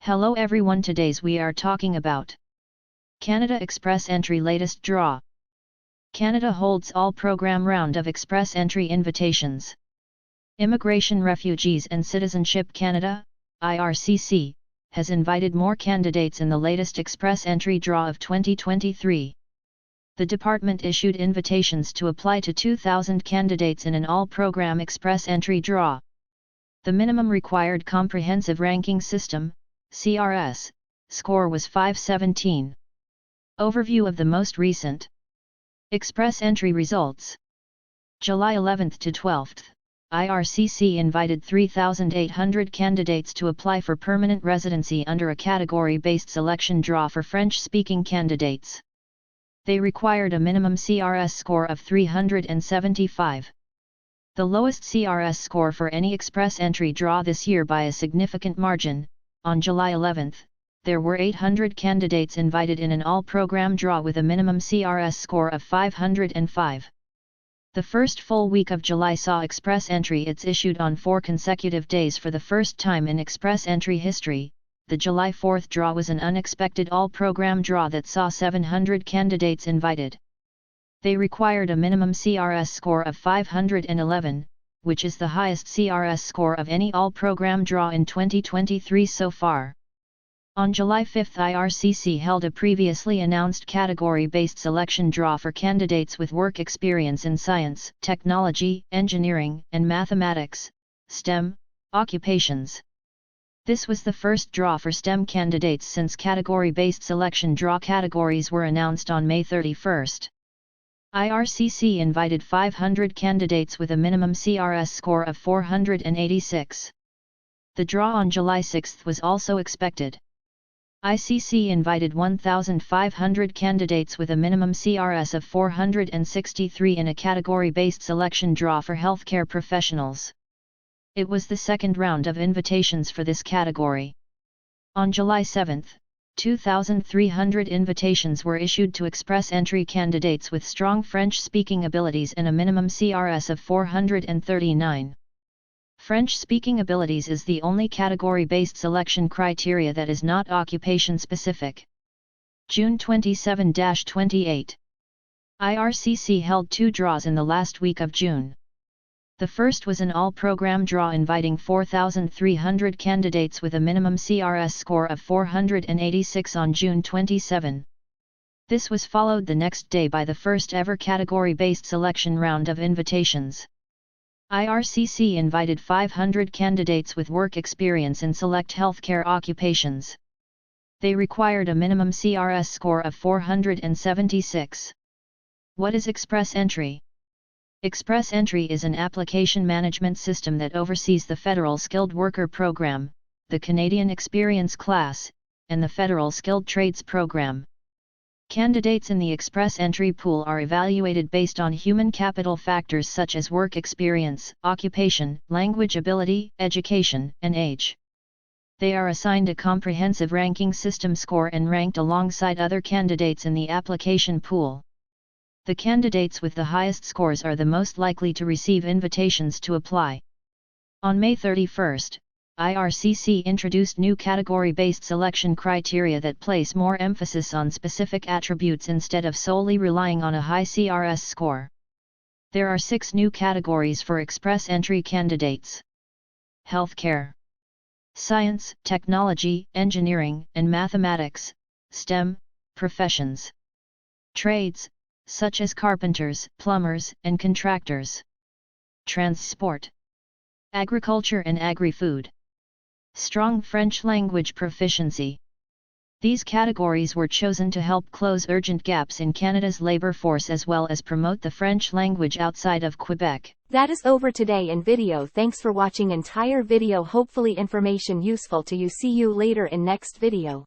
Hello everyone, today's we are talking about Canada Express Entry latest draw. Canada holds all program round of Express Entry invitations. Immigration, Refugees and Citizenship Canada, IRCC, has invited more candidates in the latest Express Entry draw of 2023. The department issued invitations to apply to 2,000 candidates in an all-program Express Entry draw. The minimum required comprehensive ranking system, CRS, score was 517. Overview of the most recent Express Entry results. July 11 to 12, IRCC invited 3,800 candidates to apply for permanent residency under a category-based selection draw for French-speaking candidates. They required a minimum CRS score of 375. The lowest CRS score for any Express Entry draw this year by a significant margin. On July 11, there were 800 candidates invited in an all-program draw with a minimum CRS score of 505. The first full week of July saw Express Entry its issued on 4 consecutive days for the first time in Express Entry history. The July 4 draw was an unexpected all-program draw that saw 700 candidates invited. They required a minimum CRS score of 511, which is the highest CRS score of any all-program draw in 2023 so far. On July 5, IRCC held a previously announced category-based selection draw for candidates with work experience in science, technology, engineering, and mathematics, STEM, occupations. This was the first draw for STEM candidates since category-based selection draw categories were announced on May 31. IRCC invited 500 candidates with a minimum CRS score of 486. The draw on July 6 was also expected. ICC invited 1,500 candidates with a minimum CRS of 463 in a category-based selection draw for healthcare professionals. It was the second round of invitations for this category. On July 7, 2,300 invitations were issued to Express Entry candidates with strong French-speaking abilities and a minimum CRS of 439. French-speaking abilities is the only category-based selection criteria that is not occupation-specific. June 27-28. IRCC held 2 draws in the last week of June. The first was an all-program draw inviting 4,300 candidates with a minimum CRS score of 486 on June 27. This was followed the next day by the first ever category-based selection round of invitations. IRCC invited 500 candidates with work experience in select healthcare occupations. They required a minimum CRS score of 476. What is Express Entry? Express Entry is an application management system that oversees the Federal Skilled Worker Program, the Canadian Experience Class, and the Federal Skilled Trades Program. Candidates in the Express Entry pool are evaluated based on human capital factors such as work experience, occupation, language ability, education, and age. They are assigned a comprehensive ranking system score and ranked alongside other candidates in the application pool. The candidates with the highest scores are the most likely to receive invitations to apply. On May 31, IRCC introduced new category-based selection criteria that place more emphasis on specific attributes instead of solely relying on a high CRS score. There are 6 new categories for Express Entry candidates: Healthcare, Science, Technology, Engineering, and Mathematics, STEM, professions. Trades, such as carpenters, plumbers, and contractors. Transport, agriculture and agri-food. Strong French language proficiency. These categories were chosen to help close urgent gaps in Canada's labour force as well as promote the French language outside of Quebec. That is over today in video. Thanks for watching entire video. Hopefully information useful to you. See you later in next video.